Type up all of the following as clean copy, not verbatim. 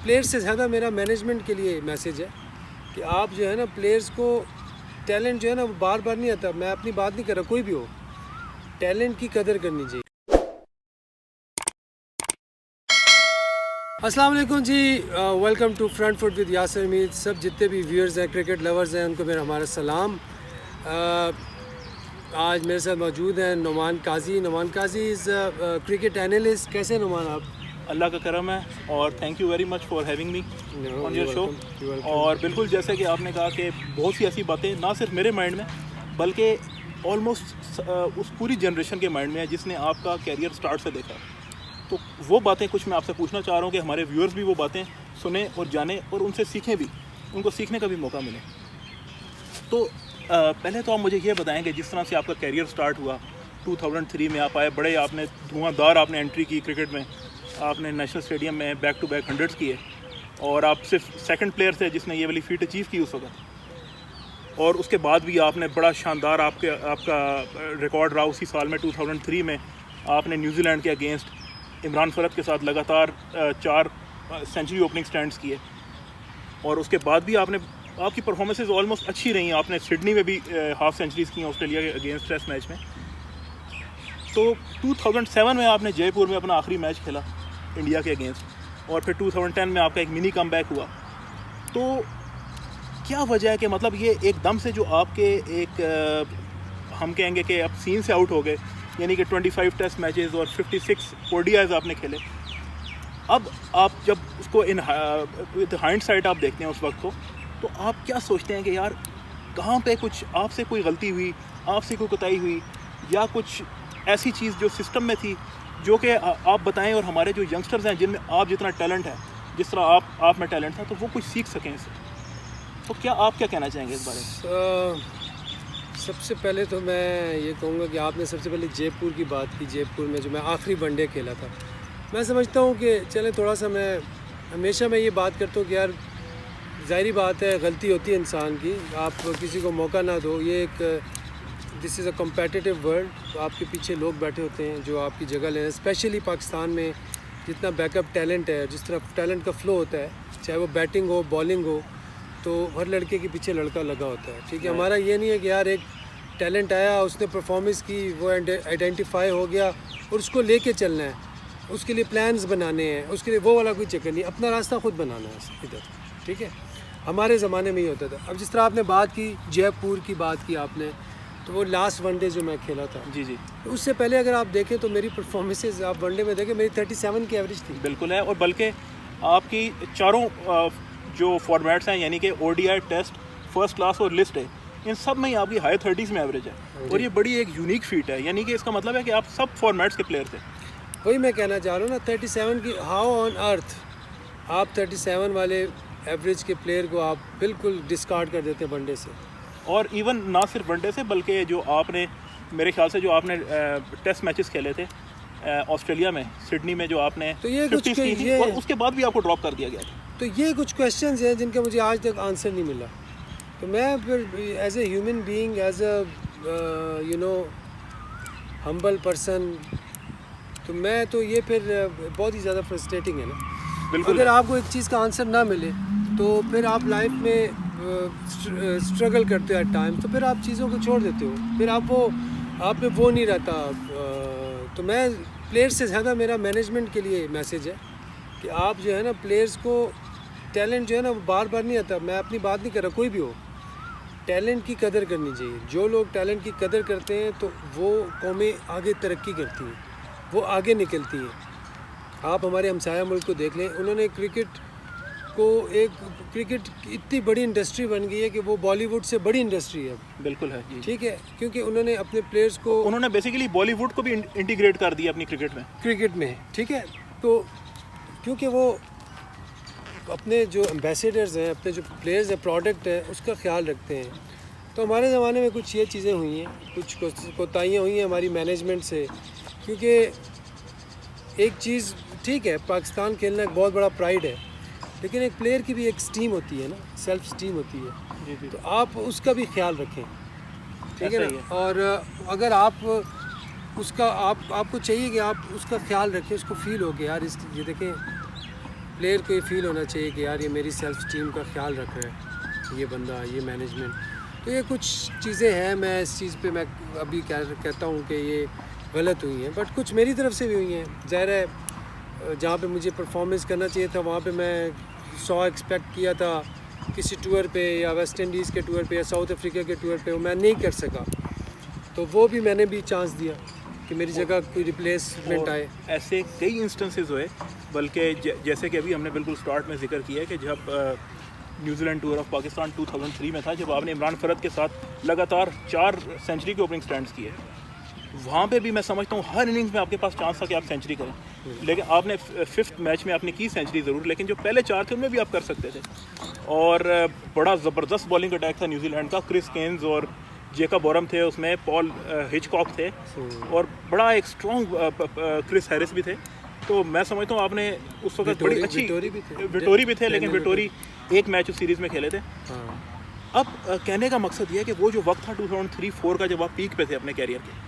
Players से ज़्यादा मेरा मैनेजमेंट के लिए मैसेज है कि आप जो है ना प्लेयर्स को टैलेंट जो है ना वो बार बार नहीं आता। मैं अपनी बात नहीं कर रहा, कोई भी हो, टैलेंट की कदर करनी चाहिए। अस्सलाम वालेकुम जी, welcome to front foot with Yasir Mir. सब जितने भी व्यूअर्स हैं, क्रिकेट लवर्स हैं, उनको मेरा हमारा सलाम। आज मेरे साथ मौजूद हैं नुमान काजी। नुमान काजी इज़ क्रिकेट एनालिस्ट। कैसे नुमान आप? अल्लाह का करम है और thank you very much for having me on your show. और बिल्कुल जैसे कि आपने कहा कि बहुत सी ऐसी बातें ना सिर्फ मेरे माइंड में बल्कि ऑलमोस्ट उस पूरी जनरेशन के माइंड में है जिसने आपका कैरियर स्टार्ट से देखा। तो वो बातें कुछ मैं आपसे पूछना चाह रहा हूँ कि हमारे व्यूअर्स भी वो बातें सुने और जाने और उनसे सीखें भी, उनको सीखने का भी मौका मिले। तो पहले तो आप मुझे ये बताएं कि जिस तरह से आपका कैरियर स्टार्ट हुआ 2003 में आप आए, बड़े आपने धुआंधार आपने एंट्री की क्रिकेट में, आपने नेशनल स्टेडियम में बैक टू बैक 100s किए और आप सिर्फ सेकंड प्लेयर थे जिसने ये वाली फीट अचीव की उस वक्त। और उसके बाद भी आपने बड़ा शानदार आपका रिकॉर्ड रहा उसी साल में 2003 में आपने न्यूजीलैंड के अगेंस्ट इमरान फरद के साथ लगातार 4 सेंचुरी ओपनिंग स्टैंड्स किए। और उसके बाद भी आपकी परफॉर्मेंसेज ऑलमोस्ट अच्छी रही। आपने सिडनी में भी हाफ सेंचुरीज की ऑस्ट्रेलिया के अगेंस्ट टेस्ट मैच में। तो 2007 में आपने जयपुर में अपना आखिरी मैच खेला इंडिया के अगेंस्ट और फिर 2010 में आपका एक मिनी कमबैक हुआ। तो क्या वजह है कि मतलब ये एकदम से जो आपके एक हम कहेंगे कि आप सीन से आउट हो गए, यानी कि 25 टेस्ट मैचेस और 56 ODIs आपने खेले। अब आप जब उसको विद हाइंडसाइट आप देखते हैं उस वक्त को, तो आप क्या सोचते हैं कि यार कहाँ पे कुछ आपसे कोई गलती हुई, आपसे कोई कोताही हुई या कुछ ऐसी चीज़ जो सिस्टम में थी जो कि आप बताएं और हमारे जो यंगस्टर्स हैं जिनमें आप जितना टैलेंट है, जिस तरह आप में टैलेंट था, तो वो कुछ सीख सकें इससे। तो क्या आप क्या कहना चाहेंगे इस बारे में? सबसे पहले तो मैं ये कहूँगा कि आपने सबसे पहले जयपुर की बात की। जयपुर में जो मैं आखिरी वनडे खेला था, मैं समझता हूँ कि चले थोड़ा सा हमेशा मैं ये बात करता हूँ कि यार ज़ाहिरी बात है, गलती होती है इंसान की, आप किसी को मौका ना दो। ये एक this is a competitive world. तो आपके पीछे लोग बैठे होते हैं जो आपकी जगह लें। स्पेशली पाकिस्तान में जितना बैकअप टैलेंट है, जिस तरह टैलेंट का फ़्लो होता है, चाहे वो बैटिंग हो बॉलिंग हो, तो हर लड़के के पीछे लड़का लगा होता है। ठीक है, हमारा ये नहीं है कि यार एक टैलेंट आया, उसने परफॉर्मेंस की, वो आइडेंटिफाई हो गया और उसको लेके चलना है, उसके लिए प्लान्स बनाने हैं, उसके लिए वो वाला कोई चक्कर नहीं, अपना रास्ता खुद बनाना है इधर। ठीक है, हमारे ज़माने में ही होता था। अब जिस तरह आपने बात की, जयपुर की बात की आपने, तो वो लास्ट वनडे जो मैं खेला था, जी तो उससे पहले अगर आप देखें तो मेरी परफॉर्मेंसेज आप वनडे में देखें, मेरी 37 की एवरेज थी। बिल्कुल है, और बल्कि आपकी चारों जो फॉर्मेट्स हैं, यानी कि ODI, टेस्ट, फर्स्ट क्लास और लिस्ट है, इन सब में ही आपकी हाई 30s में एवरेज है। और ये बड़ी एक यूनिक फीट है, यानी कि इसका मतलब है कि आप सब फॉर्मेट्स के प्लेयर थे। वही मैं कहना चाह रहा हूँ ना, 37 की, हाउ ऑन अर्थ आप 37 वाले एवरेज के प्लेयर को आप बिल्कुल डिस्कार्ड कर देते वनडे से। और इवन ना सिर्फ वनडे से बल्कि जो आपने मेरे ख्याल से जो आपने टेस्ट मैचेस खेले थे ऑस्ट्रेलिया में, सिडनी में, जो आपने तो ये 50s की थी और उसके बाद भी आपको ड्रॉप कर दिया गया था। तो ये कुछ क्वेश्चंस हैं जिनका मुझे आज तक आंसर नहीं मिला। तो मैं फिर as a human being, as a humble person, तो मैं तो ये फिर बहुत ही ज़्यादा फ्रस्ट्रेटिंग है ना। बिल्कुल, अगर आपको एक चीज़ का आंसर ना मिले तो फिर आप लाइफ में स्ट्रगल करते हो एट टाइम, तो फिर आप चीज़ों को छोड़ देते हो, फिर आप में वो नहीं रहता। तो मैं प्लेयर्स से ज़्यादा मेरा मैनेजमेंट के लिए मैसेज है कि आप जो है ना प्लेयर्स को टैलेंट जो है ना वो बार बार नहीं आता। मैं अपनी बात नहीं कर रहा, कोई भी हो, टैलेंट की कदर करनी चाहिए। जो लोग टैलेंट की कदर करते हैं तो वो कौमें आगे तरक्की करती हैं, वो आगे निकलती हैं। आप हमारे हमसाया मुल्क को देख लें, उन्होंने क्रिकेट इतनी बड़ी इंडस्ट्री बन गई है कि वो बॉलीवुड से बड़ी इंडस्ट्री है। बिल्कुल है जी। ठीक है, क्योंकि उन्होंने अपने प्लेयर्स को, उन्होंने बेसिकली बॉलीवुड को भी इंटीग्रेट कर दिया अपनी क्रिकेट में। ठीक है, तो क्योंकि वो अपने जो एम्बेसडर्स हैं, अपने जो प्लेयर्स हैं, प्रोडक्ट है, उसका ख्याल रखते हैं। तो हमारे ज़माने में कुछ ये चीज़ें हुई हैं, कुछ कोताहियाँ हुई हैं हमारी मैनेजमेंट से। क्योंकि एक चीज़ ठीक है, पाकिस्तान खेलना एक बहुत बड़ा प्राइड है, लेकिन एक प्लेयर की भी एक स्टीम होती है ना, सेल्फ स्टीम होती है। जी। तो आप उसका भी ख्याल रखें, ठीक है ना। और अगर आप उसका आपको चाहिए कि आप उसका ख्याल रखें, उसको फील हो कि यार ये देखें प्लेयर को ये फील होना चाहिए कि यार ये मेरी सेल्फ स्टीम का ख्याल रख रहा है ये बंदा, ये मैनेजमेंट। तो ये कुछ चीज़ें हैं, मैं इस चीज़ पे मैं अभी कहता हूँ कि ये गलत हुई हैं, बट कुछ मेरी तरफ से भी हुई हैं। ज़ाहिर है जहाँ पे मुझे परफॉर्मेंस करना चाहिए था वहाँ पे मैं 100 एक्सपेक्ट किया था किसी टूर पे या वेस्ट इंडीज़ के टूर पे या साउथ अफ्रीका के टूर पे, मैं नहीं कर सका। तो वो भी मैंने भी चांस दिया कि मेरी जगह कोई रिप्लेसमेंट आए। ऐसे कई इंस्टेंसेस हुए, बल्कि जैसे कि अभी हमने बिल्कुल स्टार्ट में जिक्र किया है कि जब न्यूजीलैंड टूर ऑफ पाकिस्तान 2003 में था, जब आपने इमरान फरद के साथ लगातार 4 सेंचुरी के ओपनिंग स्टैंड्स किए, वहाँ पे भी मैं समझता हूँ हर इनिंग्स में आपके पास चांस था कि आप सेंचुरी करें, लेकिन आपने 5th मैच में आपने की सेंचुरी ज़रूर, लेकिन जो पहले 4 थे उनमें भी आप कर सकते थे। और बड़ा ज़बरदत बॉलिंग अटैक था न्यूजीलैंड का, क्रिस केन्स और जेकब बोरम थे उसमें, पॉल हिचकॉक थे और बड़ा एक स्ट्रॉन्ग क्रिस हैरिस भी थे। तो मैं समझता हूँ आपने उस वक्त बड़ी अच्छी विटोरी भी थे, लेकिन विटोरी एक मैच उस सीरीज़ में खेले थे। अब कहने का मकसद ये है कि वो जो वक्त था 2003-4 का, जब आप पीक पे थे अपने कैरियर के,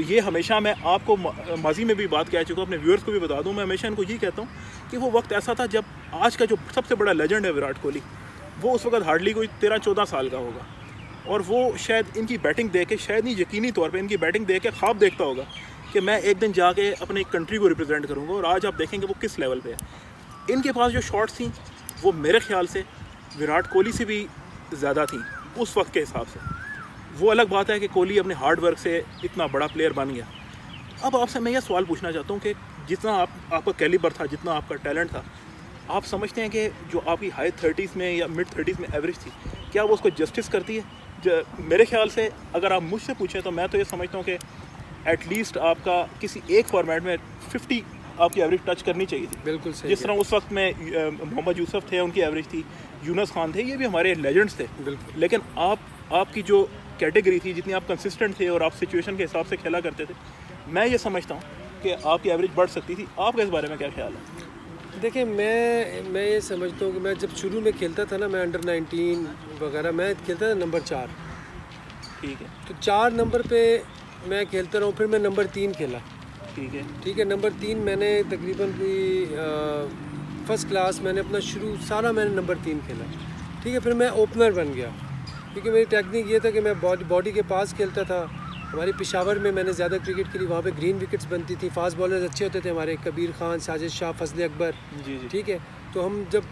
ये हमेशा मैं आपको माजी में भी बात कह चुका हूँ, अपने व्यूअर्स को भी बता दूँ, मैं हमेशा इनको यही कहता हूँ कि वो वक्त ऐसा था जब आज का जो सबसे बड़ा लेजेंड है विराट कोहली, वो उस वक्त हार्डली कोई 13-14 साल का होगा, और वो शायद इनकी बैटिंग देख के, शायद नहीं यकीनी तौर पे इनकी बैटिंग देख के ख्वाब देखता होगा कि मैं एक दिन जाके अपनी कंट्री को रिप्रेजेंट करूँगा। और आज आप देखेंगे वो किस लेवल पे है। इनके पास जो शॉट्स थी वो मेरे ख्याल से विराट कोहली से भी ज़्यादा थी उस वक्त के हिसाब से। वो अलग बात है कि कोहली अपने हार्ड वर्क से इतना बड़ा प्लेयर बन गया। अब आपसे मैं ये सवाल पूछना चाहता हूँ कि जितना आपका कैलिबर था, जितना आपका टैलेंट था, आप समझते हैं कि जो आपकी हाई 30s में या मिड 30s में एवरेज थी, क्या वो उसको जस्टिस करती है? मेरे ख्याल से अगर आप मुझसे पूछें तो मैं तो ये समझता हूँ कि एटलीस्ट आपका किसी एक फॉर्मेट में 50 आपकी एवरेज टच करनी चाहिए थी। बिल्कुल सही। जिस तरह उस वक्त में मोहम्मद यूसुफ थे, उनकी एवरेज थी, यूनुस खान थे, ये भी हमारे लेजेंड्स थे। बिल्कुल। लेकिन आपकी जो कैटेगरी थी, जितनी आप कंसिस्टेंट थे और आप सिचुएशन के हिसाब से खेला करते थे, मैं ये समझता हूँ कि आपकी एवरेज बढ़ सकती थी। आपका इस बारे में क्या ख्याल है? देखिए, मैं ये समझता हूँ कि मैं जब शुरू में खेलता था ना, मैं अंडर 19 वगैरह मैं खेलता था नंबर 4। ठीक है। तो 4 नंबर पे मैं खेलता रहा हूँ, फिर मैं नंबर 3 खेला। ठीक है। नंबर 3 मैंने तकरीबन कोई फर्स्ट क्लास मैंने अपना शुरू सारा मैंने नंबर 3 खेला। ठीक है। फिर मैं ओपनर बन गया, क्योंकि मेरी टेक्निक ये था कि मैं बॉडी के पास खेलता था। हमारे पेशावर में मैंने ज़्यादा क्रिकेट खेली, वहाँ पे ग्रीन विकेट्स बनती थी, फास्ट बॉलर्स अच्छे होते थे हमारे, कबीर खान, साजिद शाह, फजल अकबर। जी। ठीक है। तो हम जब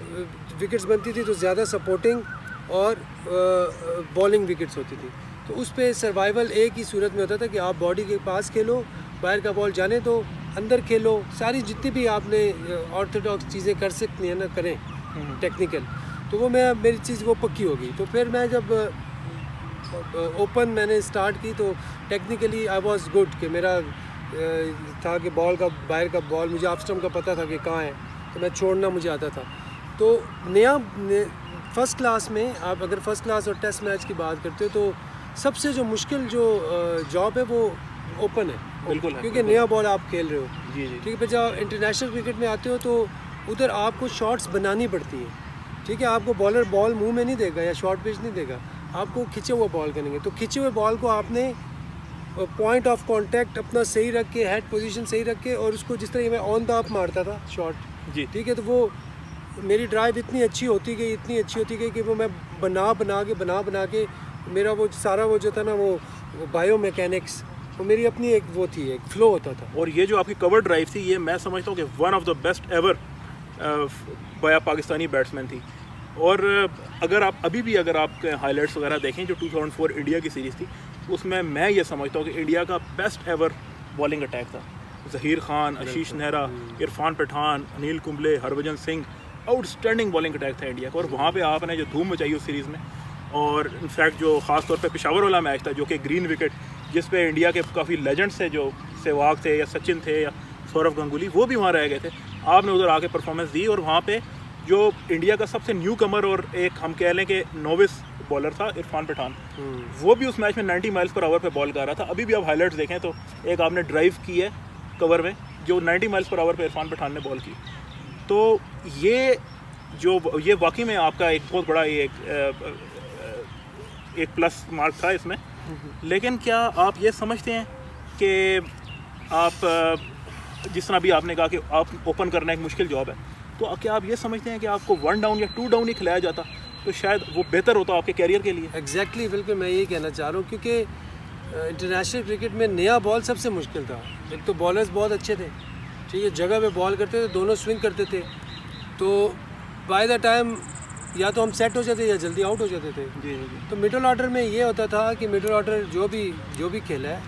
विकेट्स बनती थी तो ज़्यादा सपोर्टिंग और बॉलिंग विकेट्स होती थी। तो उस पर सर्वाइवल एक ही सूरत में होता था कि आप बॉडी के पास खेलो, बाहर का बॉल जाने दो, अंदर खेलो, सारी जितनी भी आपने ऑर्थोडॉक्स चीज़ें कर सकती हैं ना, करें टेक्निकल। तो वो मेरी चीज़ वो पक्की हो गई। तो फिर मैं जब ओपन मैंने स्टार्ट की तो टेक्निकली आई वाज गुड, कि मेरा था कि बॉल का बाहर का बॉल मुझे ऑफ स्टंप का पता था कि कहाँ है, तो मैं छोड़ना मुझे आता था। तो फर्स्ट क्लास में आप अगर फर्स्ट क्लास और टेस्ट मैच की बात करते हो तो सबसे जो मुश्किल जो जॉब है वो ओपन है। बिल्कुल, क्योंकि नया बॉल आप खेल रहे हो। जी। ठीक है। जब इंटरनेशनल क्रिकेट में आते हो तो उधर आपको शॉट्स बनानी पड़ती हैं। ठीक है। आपको बॉलर बॉल मुंह में नहीं देगा या शॉर्ट पिच नहीं देगा, आपको खिंचे हुए बॉल करेंगे। तो खिंचे हुए बॉल को आपने पॉइंट ऑफ कांटेक्ट अपना सही रख के, हेड पोजीशन सही रख के, और उसको जिस तरह मैं ऑन द अप मारता था शॉट। जी। ठीक है। तो वो मेरी ड्राइव इतनी अच्छी होती गई कि वो मैं बना के मेरा वो सारा वो जो था ना वो बायो मैकेनिक्स, वो मेरी अपनी एक वो थी, एक फ्लो होता था। और ये जो आपकी कवर ड्राइव थी, ये मैं समझता हूँ कि one of the best ever by Pakistani batsman थी। और अगर आप हाईलाइट्स वगैरह देखें जो 2004 इंडिया की सीरीज़ थी, उसमें मैं ये समझता हूँ कि इंडिया का बेस्ट एवर बॉलिंग अटैक था। Zaheer Khan, Ashish Nehra, Irfan Pathan, Anil Kumble, Harbhajan Singh, outstanding bowling attack था इंडिया का। और वहाँ पे आपने जो धूम मचाई उस सीरीज़ में, और इनफैक्ट जो ख़ास तौर पे पेशावर वाला मैच था जो कि ग्रीन विकेट, जिस पे इंडिया के काफ़ी लेजेंड्स थे, जो सहवाग थे या सचिन थे या सौरव गंगुली, वो भी वहाँ रह गए थे। आपने उधर आके परफॉर्मेंस दी, और वहाँ पे जो इंडिया का सबसे न्यू कमर और एक हम कह लें कि नोविस बॉलर था इरफान पठान, वो भी उस मैच में 90 माइल्स पर आवर पे बॉल कर रहा था। अभी भी आप हाईलाइट्स देखें तो एक आपने ड्राइव की है कवर में जो 90 माइल्स पर आवर पे इरफान पठान ने बॉल की। तो ये वाकई में आपका एक बहुत बड़ा एक प्लस मार्क था इसमें। लेकिन क्या आप ये समझते हैं कि आप जिस तरह भी आपने कहा कि आप ओपन करना एक मुश्किल जॉब है, तो क्या आप ये समझते हैं कि आपको 1 डाउन या 2 डाउन ही खिलाया जाता तो शायद वो बेहतर होता आपके कैरियर के लिए? एग्जैक्टली बिल्कुल मैं यही कहना चाह रहा हूँ, क्योंकि इंटरनेशनल क्रिकेट में नया बॉल सबसे मुश्किल था। एक तो बॉलर्स बहुत अच्छे थे, ठीक है, जगह पे बॉल करते थे, दोनों स्विंग करते थे, तो बाय द टाइम या तो हम सेट हो जाते या जल्दी आउट हो जाते थे। जी जी। तो मिडल ऑर्डर में ये होता था कि मिडल ऑर्डर जो भी खेला है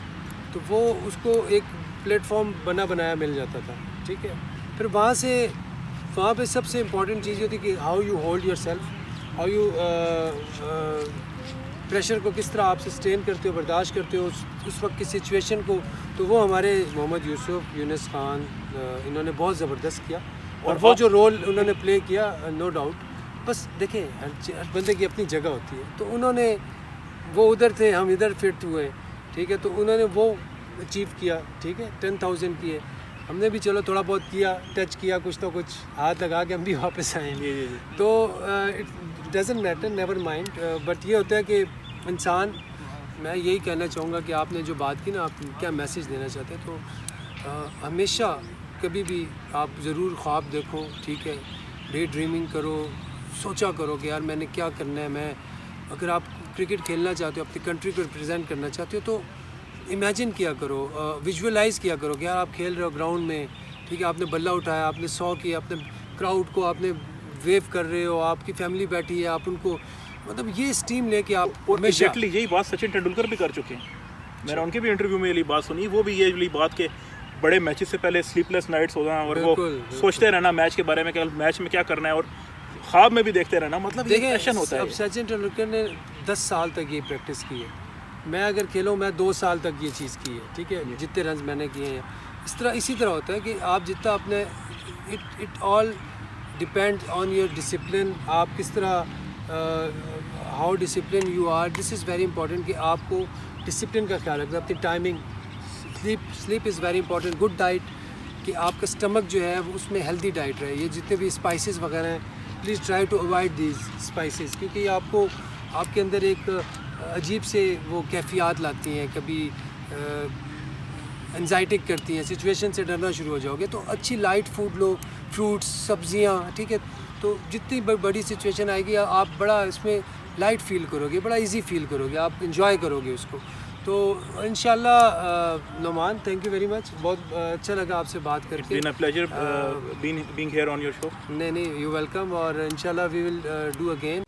तो वो उसको एक प्लेटफॉर्म बनाया मिल जाता था, ठीक है। फिर वहाँ पे सबसे इम्पॉर्टेंट चीज़ होती कि how you hold your self, how you pressure को किस तरह आप सस्टेन करते हो, बर्दाश्त करते हो उस वक्त की सिचुएशन को। तो वो हमारे मोहम्मद यूसुफ, यूनुस खान, इन्होंने बहुत ज़बरदस्त किया, और वो जो रोल उन्होंने प्ले किया, नो डाउट। बस देखें, हर बंदे की अपनी जगह होती है, तो उन्होंने वो उधर थे, हम इधर फिट हुए, ठीक है, तो उन्होंने वो अचीव किया, ठीक है, 10,000 किए, हमने भी चलो थोड़ा बहुत किया, टच किया, कुछ तो कुछ हाथ लगा के हम भी वापस आए। तो it doesn't matter, never mind, but ये होता है कि इंसान, मैं यही कहना चाहूँगा कि आपने जो बात की ना, आप क्या मैसेज देना चाहते हैं, तो हमेशा कभी भी आप ज़रूर ख्वाब देखो, ठीक है, डे ड्रीमिंग करो, सोचा करो कि यार मैंने क्या करना है। मैं अगर आप क्रिकेट खेलना चाहते हो, अपनी कंट्री को रिप्रेजेंट करना चाहते हो, तो इमेजिन किया करो, विजुअलाइज़ किया करो कि यार आप खेल रहे हो ग्राउंड में, ठीक है, आपने बल्ला उठाया, आपने 100 किया, अपने क्राउड को आपने वेव कर रहे हो, आपकी फैमिली बैठी है, आप उनको, मतलब ये स्टीम लेके आप हमेशा। एग्जैक्टली यही बात सचिन तेंदुलकर भी कर चुके हैं। मैंने उनके भी इंटरव्यू में ये बात सुनी, वो भी ये वाली बात के बड़े मैचेस से पहले स्लीपलेस नाइट्स हो जाना, और वो सोचते रहना मैच के बारे में, कि मैच में क्या करना है, और ख्वाब में भी देखते रहना, मतलब ये पैशन होता है। अब सचिन तेंदुलकर ने 10 साल तक ये प्रैक्टिस की है, मैं अगर खेलूँ मैं 2 साल तक ये चीज़ की है, ठीक है, जितने रन मैंने किए हैं। इसी तरह होता है कि आप जितना अपने, it all depend on your discipline, आप किस तरह, how discipline you are, this is very important कि आपको डिसिप्लिन का ख्याल रखना, अपनी timing, sleep is very important, good diet, कि आपका स्टमक जो है उसमें हेल्दी डाइट रहे। ये जितने भी स्पाइसेस वगैरह हैं, please try to avoid these spices, क्योंकि आपको आपके अंदर एक अजीब से वो कैफियत लाती हैं, कभी एंजाइटिक करती हैं, सिचुएशन से डरना शुरू हो जाओगे। तो अच्छी लाइट फूड लो, फ्रूट्स, सब्जियां, ठीक है, तो जितनी बड़ी सिचुएशन आएगी आप बड़ा इसमें लाइट फील करोगे, बड़ा इजी फील करोगे, आप इंजॉय करोगे उसको। तो इंशाल्लाह Noman, thank you very much, बहुत अच्छा लगा आपसे बात करके। It's been a pleasure being here on your show. नहीं, यू वेलकम, और इंशाल्लाह वी विल डू अगेन।